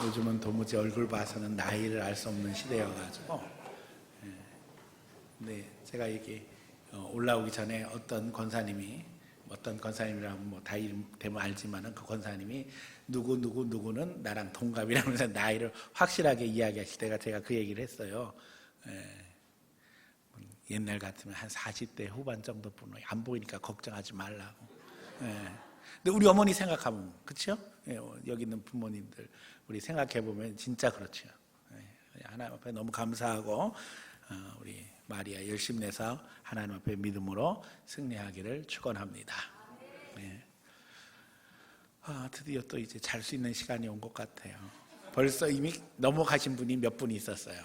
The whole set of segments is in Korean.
요즘은 도무지 얼굴 봐서는 나이를 알 수 없는 시대여가지고, 근데 제가 여기 올라오기 전에 어떤 권사님이라면 뭐 다 이름 대면 알지만은 그 권사님이 누구는 나랑 동갑이라면서 나이를 확실하게 이야기하실 때가 제가 그 얘기를 했어요. 옛날 같으면 한 40대 후반 정도뿐 안 보이니까 걱정하지 말라고. 근데 우리 어머니 생각하면 그렇죠? 여기 있는 부모님들 우리 생각해 보면 진짜 그렇죠. 하나님 앞에 너무 감사하고 우리 마리아 열심히 내서 하나님 앞에 믿음으로 승리하기를 축원합니다. 드디어 또 이제 잘 수 있는 시간이 온 것 같아요. 벌써 이미 넘어가신 분이 몇 분 있었어요.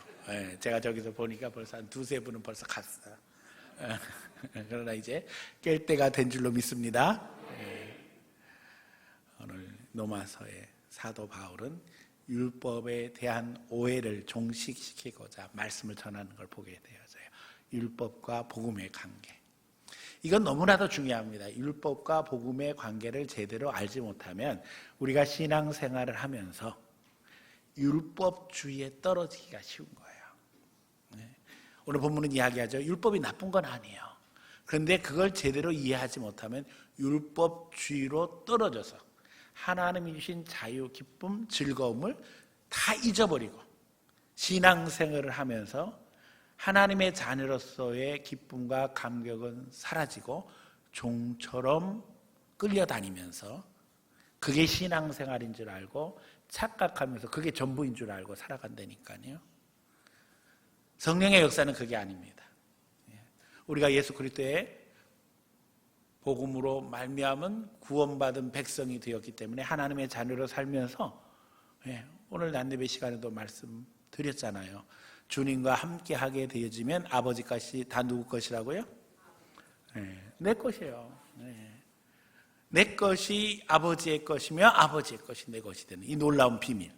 제가 저기서 보니까 벌써 한 두세 분은 벌써 갔어요. 그러나 이제 깰 때가 된 줄로 믿습니다. 오늘 로마서의 사도 바울은 율법에 대한 오해를 종식시키고자 말씀을 전하는 걸 보게 되어져요. 율법과 복음의 관계. 이건 너무나도 중요합니다. 율법과 복음의 관계를 제대로 알지 못하면 우리가 신앙생활을 하면서 율법주의에 떨어지기가 쉬운 거예요. 오늘 본문은 이야기하죠. 율법이 나쁜 건 아니에요. 그런데 그걸 제대로 이해하지 못하면 율법주의로 떨어져서 하나님이 주신 자유, 기쁨, 즐거움을 다 잊어버리고 신앙생활을 하면서 하나님의 자녀로서의 기쁨과 감격은 사라지고 종처럼 끌려다니면서 그게 신앙생활인 줄 알고 착각하면서 그게 전부인 줄 알고 살아간다니까요. 성령의 역사는 그게 아닙니다. 우리가 예수 그리스도의 복음으로 말미암은 구원받은 백성이 되었기 때문에 하나님의 자녀로 살면서 오늘 난예배 시간에도 말씀드렸잖아요. 주님과 함께 하게 되어지면 아버지 것이 다 누구 것이라고요? 내 것이에요. 내 것이 아버지의 것이며 아버지의 것이 내 것이 되는 이 놀라운 비밀.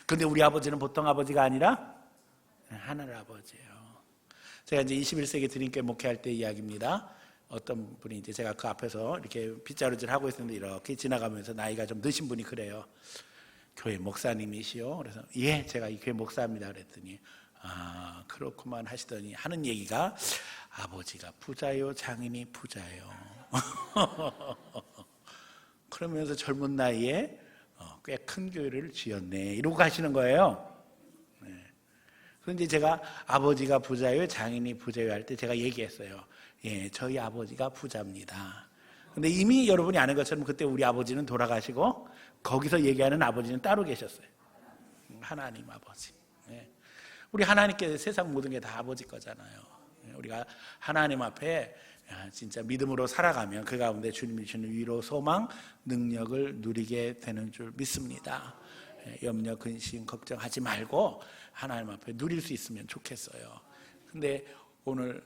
그런데 우리 아버지는 보통 아버지가 아니라 하늘 아버지예요. 제가 이제 21세기 드림교회 목회할 때 이야기입니다. 어떤 분이 이제 제가 그 앞에서 이렇게 빗자루질 하고 있었는데 이렇게 지나가면서 나이가 좀 드신 분이 그래요. 교회 목사님이시요? 그래서 예, 제가 이 교회 목사입니다. 그랬더니 아, 그렇구만 하시더니 하는 얘기가 아버지가 부자요, 장인이 부자요. 그러면서 젊은 나이에 꽤 큰 교회를 지었네 이러고 가시는 거예요. 그런데 제가 아버지가 부자요, 장인이 부자요 할 때 제가 얘기했어요. 예, 저희 아버지가 부자입니다. 근데 이미 여러분이 아는 것처럼 그때 우리 아버지는 돌아가시고 거기서 얘기하는 아버지는 따로 계셨어요. 하나님 아버지. 우리 하나님께 세상 모든 게 다 아버지 거잖아요. 우리가 하나님 앞에 진짜 믿음으로 살아가면 그 가운데 주님이 주는 위로, 소망, 능력을 누리게 되는 줄 믿습니다. 염려, 근심, 걱정하지 말고 하나님 앞에 누릴 수 있으면 좋겠어요. 근데 오늘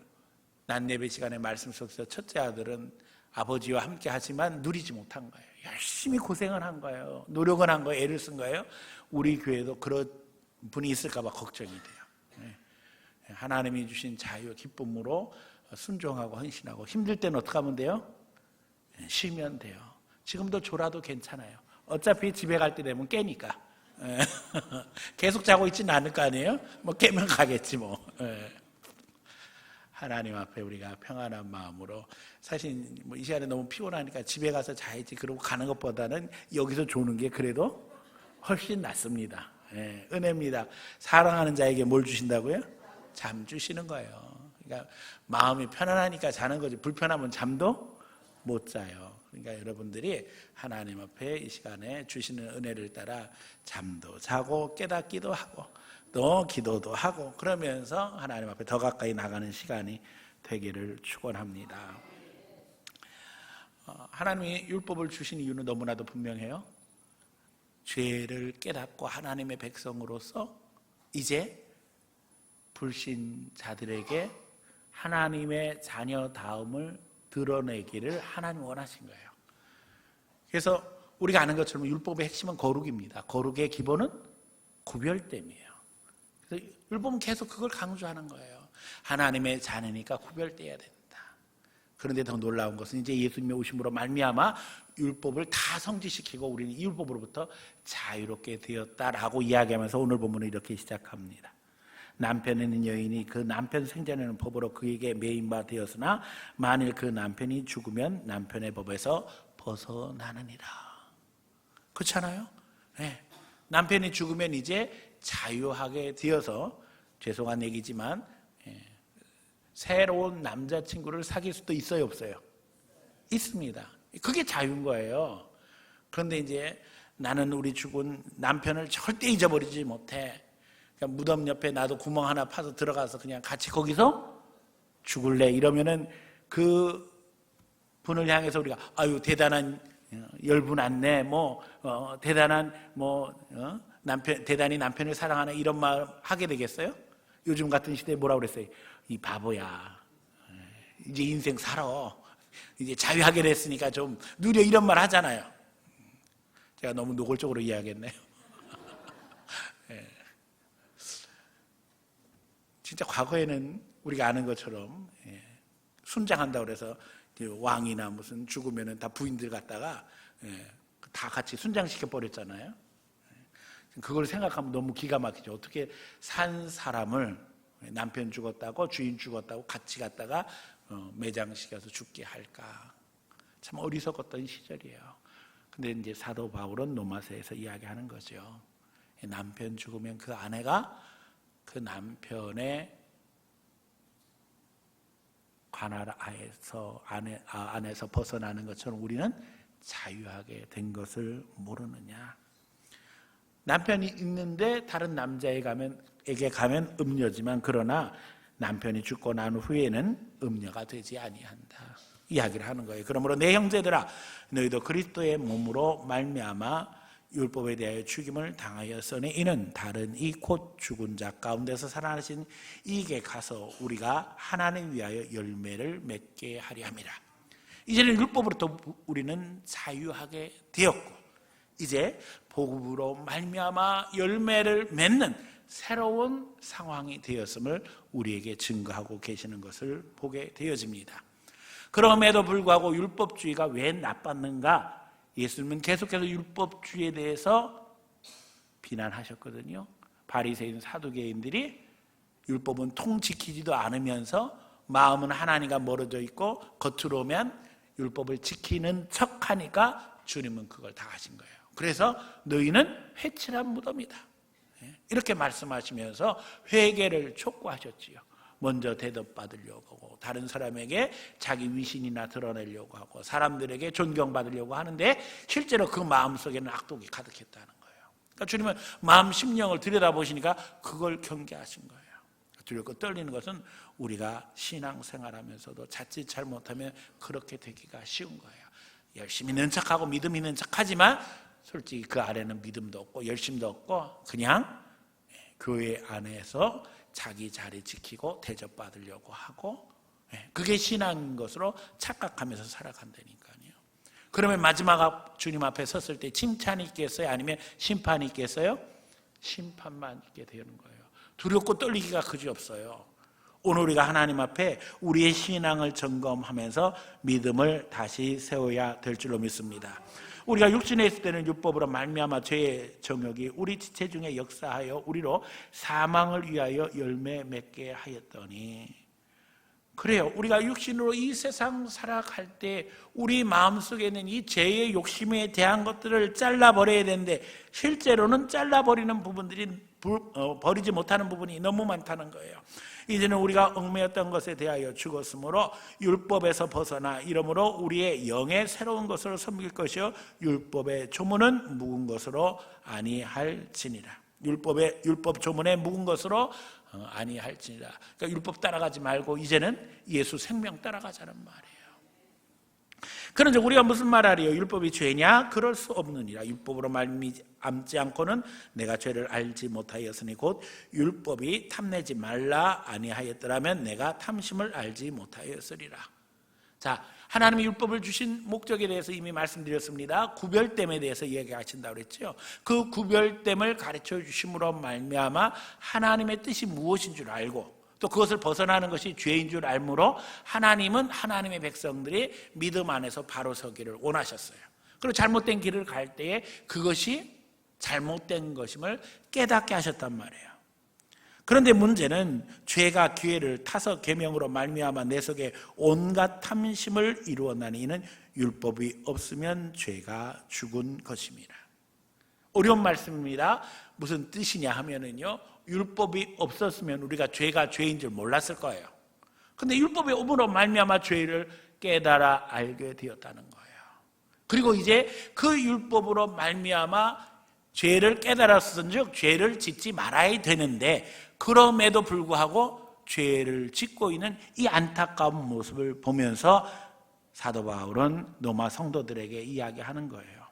난예배 시간에 말씀 속에서 첫째 아들은 아버지와 함께 하지만 누리지 못한 거예요. 열심히 고생을 한 거예요. 노력을 한 거예요. 애를 쓴 거예요. 우리 교회도 그런 분이 있을까 봐 걱정이 돼요. 하나님이 주신 자유, 기쁨으로 순종하고 헌신하고 힘들 때는 어떻게 하면 돼요? 쉬면 돼요. 지금도 졸아도 괜찮아요. 어차피 집에 갈 때 되면 깨니까. 계속 자고 있지는 않을 거 아니에요? 뭐 깨면 가겠지 뭐. 하나님 앞에 우리가 평안한 마음으로 사실 뭐 이 시간에 너무 피곤하니까 집에 가서 자야지 그러고 가는 것보다는 여기서 조는 게 그래도 훨씬 낫습니다. 은혜입니다. 사랑하는 자에게 뭘 주신다고요? 잠 주시는 거예요. 그러니까 마음이 편안하니까 자는 거지 불편하면 잠도 못 자요. 그러니까 여러분들이 하나님 앞에 이 시간에 주시는 은혜를 따라 잠도 자고 깨닫기도 하고 또 기도도 하고 그러면서 하나님 앞에 더 가까이 나가는 시간이 되기를 축원합니다. 하나님이 율법을 주신 이유는 너무나도 분명해요. 죄를 깨닫고 하나님의 백성으로서 이제 불신자들에게 하나님의 자녀다움을 드러내기를 하나님 원하신 거예요. 그래서 우리가 아는 것처럼 율법의 핵심은 거룩입니다. 거룩의 기본은 구별됨이에요. 그래서 율법은 계속 그걸 강조하는 거예요. 하나님의 자녀니까 구별돼야 된다. 그런데 더 놀라운 것은 이제 예수님의 오심으로 말미암아 율법을 다 성취시키고 우리는 이 율법으로부터 자유롭게 되었다라고 이야기하면서 오늘 본문을 이렇게 시작합니다. 남편이 있는 여인이 그 남편 생전에는 법으로 그에게 매인 바 되었으나 만일 그 남편이 죽으면 남편의 법에서 벗어나느니라. 그렇잖아요? 네. 남편이 죽으면 이제 자유하게 되어서, 죄송한 얘기지만 새로운 남자친구를 사귈 수도 있어요, 없어요? 있습니다. 그게 자유인 거예요. 그런데 이제 나는 우리 죽은 남편을 절대 잊어버리지 못해. 그러니까 무덤 옆에 나도 구멍 하나 파서 들어가서 그냥 같이 거기서 죽을래. 이러면은 그 분을 향해서 우리가 아유 대단한 열분안네 대단한 남편 대단히 남편을 사랑하는 이런 말 하게 되겠어요? 요즘 같은 시대에 뭐라 그랬어요? 이 바보야. 이제 인생 살아. 이제 자유하게 됐으니까 좀 누려, 이런 말 하잖아요. 제가 너무 노골적으로 이야기했네요. 진짜 과거에는 우리가 아는 것처럼 순장한다고 그래서 왕이나 무슨 죽으면은 다 부인들 갖다가 다 같이 순장시켜 버렸잖아요. 그걸 생각하면 너무 기가 막히죠. 어떻게 산 사람을 남편 죽었다고 주인 죽었다고 같이 갔다가 매장시켜서 죽게 할까. 참 어리석었던 시절이에요. 근데 이제 사도 바울은 로마서에서 이야기하는 거죠. 남편 죽으면 그 아내가 그 남편의 관할 안에서 벗어나는 것처럼 우리는 자유하게 된 것을 모르느냐. 남편이 있는데 다른 남자에게 가면 음녀지만 그러나 남편이 죽고 난 후에는 음녀가 되지 아니한다. 이야기를 하는 거예요. 그러므로 내 형제들아 너희도 그리스도의 몸으로 말미암아 율법에 대하여 죽임을 당하였으니 이는 다른 이 곧 죽은 자 가운데서 살아나신 이에게 가서 우리가 하나님 위하여 열매를 맺게 하려 함이라. 이제는 율법으로부터 우리는 자유하게 되었고 이제 복음으로 말미암아 열매를 맺는 새로운 상황이 되었음을 우리에게 증거하고 계시는 것을 보게 되어집니다. 그럼에도 불구하고 율법주의가 왜 나빴는가? 예수님은 계속해서 율법주의에 대해서 비난하셨거든요. 바리새인 사두개인들이 율법은 통 지키지도 않으면서 마음은 하나님과 멀어져 있고 겉으로 오면 율법을 지키는 척하니까 주님은 그걸 다 하신 거예요. 그래서 너희는 회칠한 무덤이다. 이렇게 말씀하시면서 회개를 촉구하셨지요. 먼저 대접받으려고 하고 다른 사람에게 자기 위신이나 드러내려고 하고 사람들에게 존경받으려고 하는데 실제로 그 마음속에는 악독이 가득했다는 거예요. 그러니까 주님은 마음 심령을 들여다보시니까 그걸 경계하신 거예요. 두렵고 떨리는 것은 우리가 신앙생활하면서도 자칫 잘못하면 그렇게 되기가 쉬운 거예요. 열심히 있는 척하고 믿음 있는 척하지만 솔직히 그 안에는 믿음도 없고 열심도 없고 그냥 교회 안에서 자기 자리 지키고 대접받으려고 하고 그게 신앙인 것으로 착각하면서 살아간다니까요. 그러면 마지막 주님 앞에 섰을 때 칭찬이 있겠어요? 아니면 심판이 있겠어요? 심판만 있게 되는 거예요. 두렵고 떨리기가 그지없어요. 오늘 우리가 하나님 앞에 우리의 신앙을 점검하면서 믿음을 다시 세워야 될 줄로 믿습니다. 우리가 육신에 있을 때는 율법으로 말미암아 죄의 정욕이 우리 지체 중에 역사하여 우리로 사망을 위하여 열매 맺게 하였더니, 그래요. 우리가 육신으로 이 세상 살아갈 때 우리 마음속에 있는 이 죄의 욕심에 대한 것들을 잘라버려야 되는데 실제로는 잘라버리는 부분들이 버리지 못하는 부분이 너무 많다는 거예요. 이제는 우리가 얽매였던 것에 대하여 죽었으므로 율법에서 벗어나 이러므로 우리의 영의 새로운 것으로 섬길 것이요 율법의 조문은 묵은 것으로 아니할지니라. 율법 조문에 묵은 것으로 아니할지니라. 그러니까 율법 따라가지 말고 이제는 예수 생명 따라가자는 말이에요. 그런데 우리가 무슨 말하리요? 율법이 죄냐? 그럴 수 없느니라. 율법으로 말미암지 않고는 내가 죄를 알지 못하였으니 곧 율법이 탐내지 말라 아니하였더라면 내가 탐심을 알지 못하였으리라. 자, 하나님이 율법을 주신 목적에 대해서 이미 말씀드렸습니다. 구별됨에 대해서 얘기하신다고 그랬죠. 그 구별됨을 가르쳐 주심으로 말미암아 하나님의 뜻이 무엇인 줄 알고 또 또 그것을 벗어나는 것이 죄인 줄 알므로 하나님은 하나님의 백성들이 믿음 안에서 바로 서기를 원하셨어요. 그리고 잘못된 길을 갈 때에 그것이 잘못된 것임을 깨닫게 하셨단 말이에요. 그런데 문제는 죄가 기회를 타서 계명으로 말미암아 내 속에 온갖 탐심을 이루었나니 이는 율법이 없으면 죄가 죽은 것입니다. 어려운 말씀입니다. 무슨 뜻이냐 하면은요, 율법이 없었으면 우리가 죄가 죄인 줄 몰랐을 거예요. 근데 율법이 없음으로 말미암아 죄를 깨달아 알게 되었다는 거예요. 그리고 이제 그 율법으로 말미암아 죄를 깨달았은즉 죄를 짓지 말아야 되는데 그럼에도 불구하고 죄를 짓고 있는 이 안타까운 모습을 보면서 사도 바울은 로마 성도들에게 이야기하는 거예요.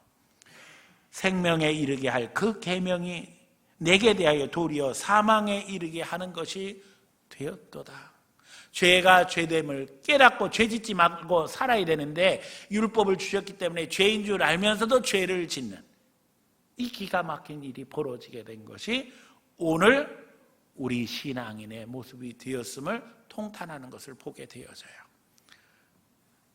생명에 이르게 할 그 계명이 내게 대하여 도리어 사망에 이르게 하는 것이 되었도다. 죄가 죄됨을 깨닫고 죄짓지 말고 살아야 되는데 율법을 주셨기 때문에 죄인 줄 알면서도 죄를 짓는 이 기가 막힌 일이 벌어지게 된 것이 오늘 우리 신앙인의 모습이 되었음을 통탄하는 것을 보게 되어져요.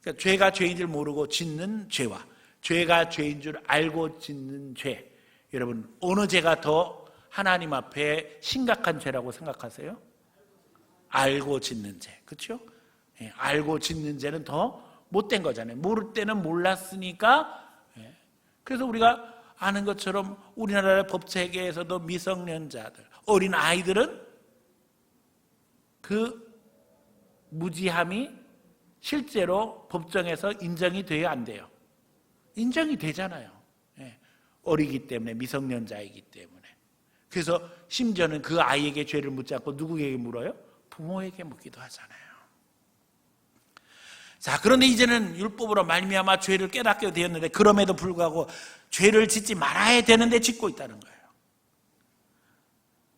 그러니까 죄가 죄인 줄 모르고 짓는 죄와 죄가 죄인 줄 알고 짓는 죄, 여러분 어느 죄가 더 하나님 앞에 심각한 죄라고 생각하세요? 알고 짓는 죄, 그렇죠? 알고 짓는 죄는 더 못된 거잖아요. 모를 때는 몰랐으니까. 그래서 우리가 아는 것처럼 우리나라의 법체계에서도 미성년자들, 어린 아이들은 그 무지함이 실제로 법정에서 인정이 돼야 안 돼요? 인정이 되잖아요. 어리기 때문에, 미성년자이기 때문에. 그래서 심지어는 그 아이에게 죄를 묻지 않고 누구에게 물어요? 부모에게 묻기도 하잖아요. 자, 그런데 이제는 율법으로 말미암아 죄를 깨닫게 되었는데 그럼에도 불구하고 죄를 짓지 말아야 되는데 짓고 있다는 거예요.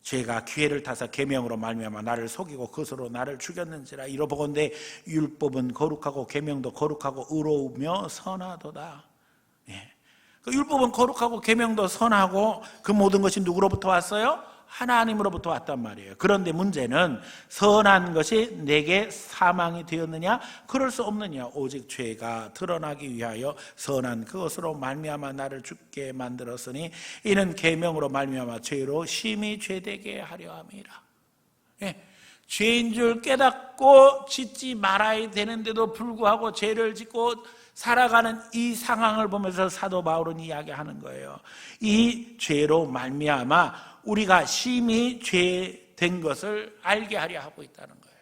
죄가 기회를 타서 계명으로 말미암아 나를 속이고 그것으로 나를 죽였는지라. 이러보건대 율법은 거룩하고 계명도 거룩하고 의로우며 선하도다. 그 율법은 거룩하고 계명도 선하고 그 모든 것이 누구로부터 왔어요? 하나님으로부터 왔단 말이에요. 그런데 문제는 선한 것이 내게 사망이 되었느냐? 그럴 수 없느냐? 오직 죄가 드러나기 위하여 선한 그것으로 말미암아 나를 죽게 만들었으니 이는 계명으로 말미암아 죄로 심히 죄되게 하려 함이라. 죄인 줄 깨닫고 짓지 말아야 되는데도 불구하고 죄를 짓고 살아가는 이 상황을 보면서 사도 바울은 이야기하는 거예요. 이 죄로 말미암아 우리가 심히 죄된 것을 알게 하려 하고 있다는 거예요.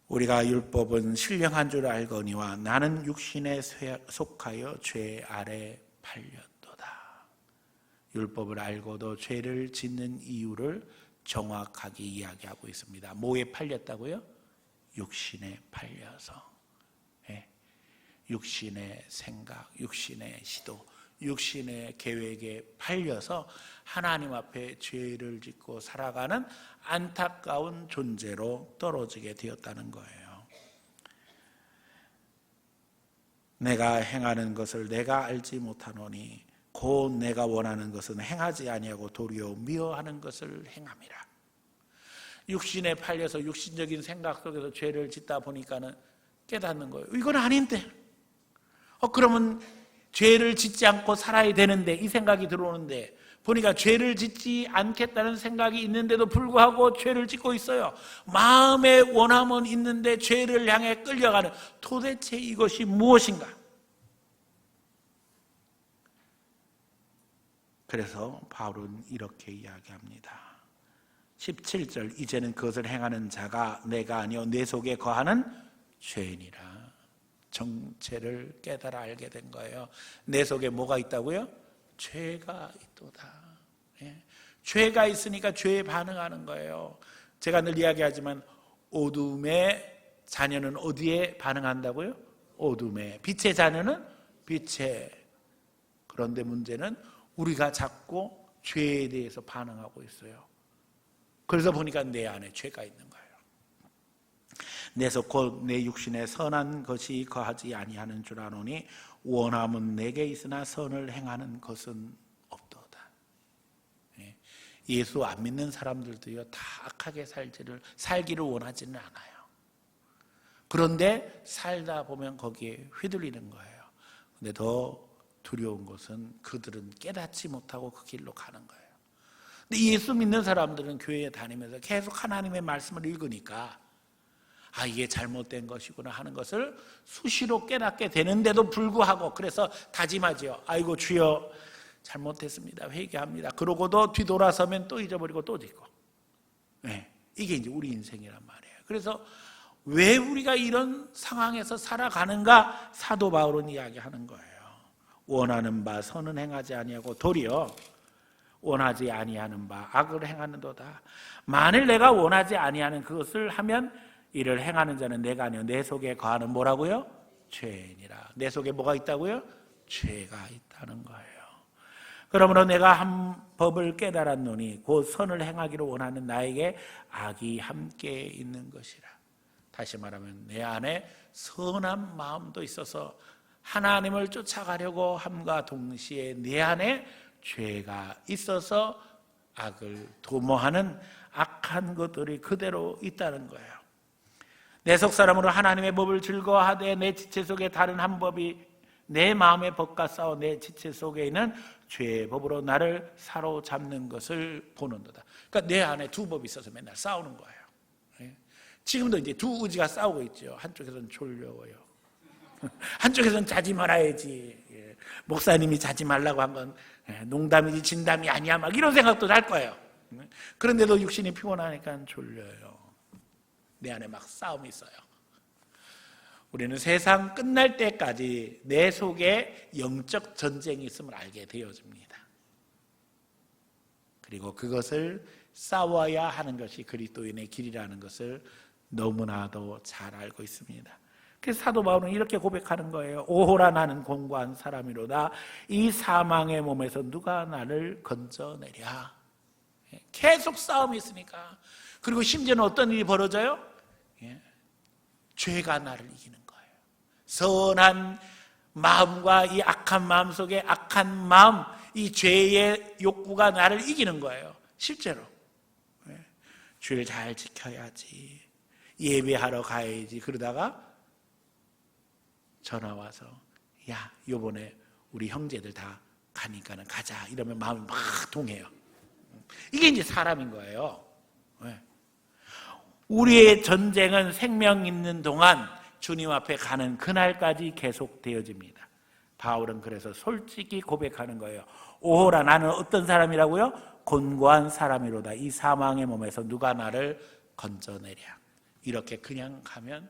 우리가 율법은 신령한 줄 알거니와 나는 육신에 속하여 죄 아래 팔렸도다. 율법을 알고도 죄를 짓는 이유를 정확하게 이야기하고 있습니다. 뭐에 팔렸다고요? 육신에 팔려서. 육신의 생각, 육신의 시도, 육신의 계획에 팔려서 하나님 앞에 죄를 짓고 살아가는 안타까운 존재로 떨어지게 되었다는 거예요. 내가 행하는 것을 내가 알지 못하노니 곧 내가 원하는 것은 행하지 아니하고 도리어 미워하는 것을 행함이라. 육신에 팔려서 육신적인 생각 속에서 죄를 짓다 보니까는 깨닫는 거예요. 이건 아닌데. 그러면 죄를 짓지 않고 살아야 되는데 이 생각이 들어오는데 보니까 죄를 짓지 않겠다는 생각이 있는데도 불구하고 죄를 짓고 있어요. 마음의 원함은 있는데 죄를 향해 끌려가는 도대체 이것이 무엇인가? 그래서 바울은 이렇게 이야기합니다. 17절 이제는 그것을 행하는 자가 내가 아니요 내 속에 거하는 죄인이라. 정체를 깨달아 알게 된 거예요. 내 속에 뭐가 있다고요? 죄가 있도다. 죄가 있으니까 죄에 반응하는 거예요. 제가 늘 이야기하지만 어둠의 자녀는 어디에 반응한다고요? 어둠에. 빛의 자녀는 빛에. 그런데 문제는 우리가 자꾸 죄에 대해서 반응하고 있어요. 그래서 보니까 내 안에 죄가 있는 거예요. 내 속 곧 내 육신에 선한 것이 거하지 아니하는 줄 아노니 원함은 내게 있으나 선을 행하는 것은 없도다. 예수 안 믿는 사람들도요, 다 악하게 살기를 원하지는 않아요. 그런데 살다 보면 거기에 휘둘리는 거예요. 근데 더 두려운 것은 그들은 깨닫지 못하고 그 길로 가는 거예요. 근데 예수 믿는 사람들은 교회에 다니면서 계속 하나님의 말씀을 읽으니까 이게 잘못된 것이구나 하는 것을 수시로 깨닫게 되는데도 불구하고, 그래서 다짐하지요. 아이고 주여 잘못했습니다, 회개합니다. 그러고도 뒤돌아서면 또 잊어버리고 또 짓고. 네, 이게 이제 우리 인생이란 말이에요. 그래서 왜 우리가 이런 상황에서 살아가는가 사도 바울은 이야기하는 거예요. 원하는 바 선은 행하지 아니하고 도리어 원하지 아니하는 바 악을 행하는도다. 만일 내가 원하지 아니하는 그것을 하면 이를 행하는 자는 내가 아니요 내 속에 거하는 뭐라고요? 죄니라. 내 속에 뭐가 있다고요? 죄가 있다는 거예요. 그러므로 내가 한 법을 깨달았노니 곧 선을 행하기를 원하는 나에게 악이 함께 있는 것이라. 다시 말하면 내 안에 선한 마음도 있어서 하나님을 쫓아가려고 함과 동시에 내 안에 죄가 있어서 악을 도모하는 악한 것들이 그대로 있다는 거예요. 내 속 사람으로 하나님의 법을 즐거워하되 내 지체 속에 다른 한 법이 내 마음의 법과 싸워 내 지체 속에 있는 죄의 법으로 나를 사로잡는 것을 보는도다. 그러니까 내 안에 두 법이 있어서 맨날 싸우는 거예요. 지금도 이제 두 의지가 싸우고 있죠. 한쪽에서는 졸려워요. 한쪽에서는 자지 말아야지. 목사님이 자지 말라고 한 건 농담이지 진담이 아니야. 막 이런 생각도 날 거예요. 그런데도 육신이 피곤하니까 졸려요. 내 안에 막 싸움이 있어요. 우리는 세상 끝날 때까지 내 속에 영적 전쟁이 있음을 알게 되어집니다. 그리고 그것을 싸워야 하는 것이 그리스도인의 길이라는 것을 너무나도 잘 알고 있습니다. 그래서 사도 바울은 이렇게 고백하는 거예요. 오호라 나는 공고한 사람이로다. 이 사망의 몸에서 누가 나를 건져내랴. 계속 싸움이 있으니까. 그리고 심지어는 어떤 일이 벌어져요? 죄가 나를 이기는 거예요. 선한 마음과 이 악한 마음 속에 악한 마음, 이 죄의 욕구가 나를 이기는 거예요. 실제로. 주를 잘 지켜야지, 예배하러 가야지. 그러다가 전화 와서 야, 요번에 우리 형제들 다 가니까는 가자. 이러면 마음이 막 동해요. 이게 이제 사람인 거예요. 우리의 전쟁은 생명 있는 동안 주님 앞에 가는 그날까지 계속되어집니다. 바울은 그래서 솔직히 고백하는 거예요. 오호라 나는 어떤 사람이라고요? 곤고한 사람이로다. 이 사망의 몸에서 누가 나를 건져내랴. 이렇게 그냥 가면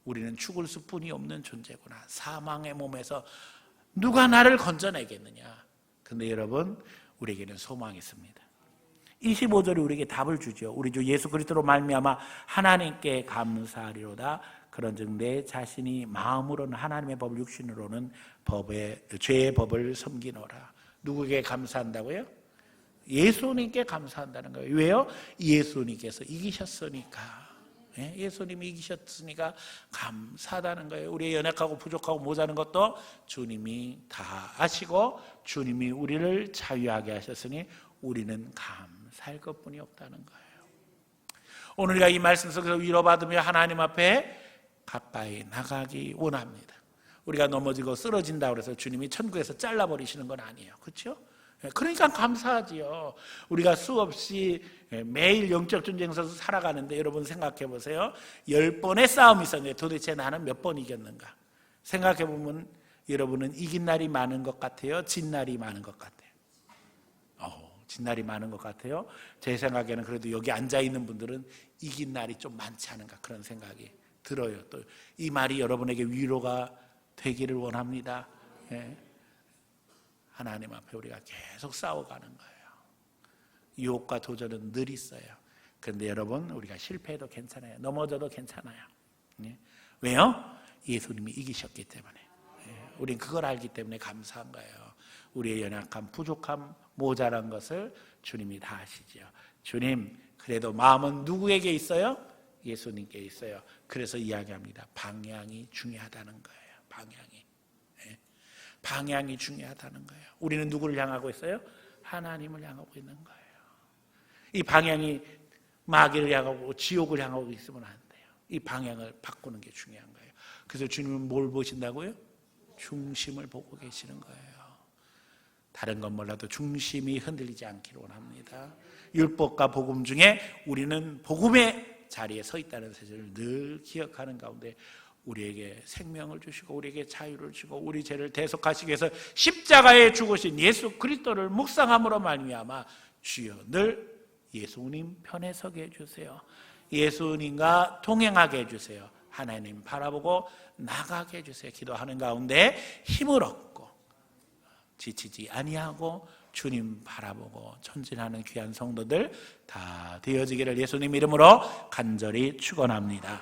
우리는 죽을 수뿐이 없는 존재구나. 사망의 몸에서 누가 나를 건져내겠느냐. 근데 여러분, 우리에게는 소망이 있습니다. 25절이 우리에게 답을 주죠. 우리 주 예수 그리스도로 말미암아 하나님께 감사하리로다. 그런즉 내 자신이 마음으로는 하나님의 법을, 육신으로는 죄의 법을 섬기노라. 누구에게 감사한다고요? 예수님께 감사한다는 거예요. 왜요? 예수님께서 이기셨으니까. 예수님이 이기셨으니까 감사하다는 거예요. 우리의 연약하고 부족하고 모자란 것도 주님이 다 아시고 주님이 우리를 자유하게 하셨으니 우리는 감사할 것뿐이 없다는 거예요. 오늘 우리가 이 말씀 속에서 위로받으며 하나님 앞에 가까이 나가기 원합니다. 우리가 넘어지고 쓰러진다고 해서 주님이 천국에서 잘라버리시는 건 아니에요. 그렇죠? 그러니까 감사하지요. 우리가 수없이 매일 영적 전쟁에서 살아가는데 여러분 생각해 보세요. 10번의 싸움이 있었는데 도대체 나는 몇 번 이겼는가? 생각해 보면 여러분은 이긴 날이 많은 것 같아요? 진 날이 많은 것 같아요? 진 날이 많은 것 같아요. 제 생각에는 그래도 여기 앉아있는 분들은 이긴 날이 좀 많지 않은가 그런 생각이 들어요. 또 이 말이 여러분에게 위로가 되기를 원합니다. 하나님 앞에 우리가 계속 싸워가는 거예요. 유혹과 도전은 늘 있어요. 그런데 여러분, 우리가 실패해도 괜찮아요. 넘어져도 괜찮아요. 왜요? 예수님이 이기셨기 때문에. 우린 그걸 알기 때문에 감사한 거예요. 우리의 연약함, 부족함, 모자란 것을 주님이 다 아시죠. 주님, 그래도 마음은 누구에게 있어요? 예수님께 있어요. 그래서 이야기합니다. 방향이 중요하다는 거예요. 방향이 중요하다는 거예요. 우리는 누구를 향하고 있어요? 하나님을 향하고 있는 거예요. 이 방향이 마귀를 향하고 지옥을 향하고 있으면 안 돼요. 이 방향을 바꾸는 게 중요한 거예요. 그래서 주님은 뭘 보신다고요? 중심을 보고 계시는 거예요. 다른 건 몰라도 중심이 흔들리지 않기를 원합니다. 율법과 복음 중에 우리는 복음의 자리에 서 있다는 사실을 늘 기억하는 가운데 우리에게 생명을 주시고 우리에게 자유를 주시고 우리 죄를 대속하시기 위해서 십자가에 죽으신 예수 그리스도를 묵상함으로 말미암아 주여 늘 예수님 편에 서게 해주세요. 예수님과 동행하게 해주세요. 하나님 바라보고 나가게 해주세요. 기도하는 가운데 힘을 얻고 지치지 아니하고 주님 바라보고 전진하는 귀한 성도들 다 되어지기를 예수님 이름으로 간절히 축원합니다.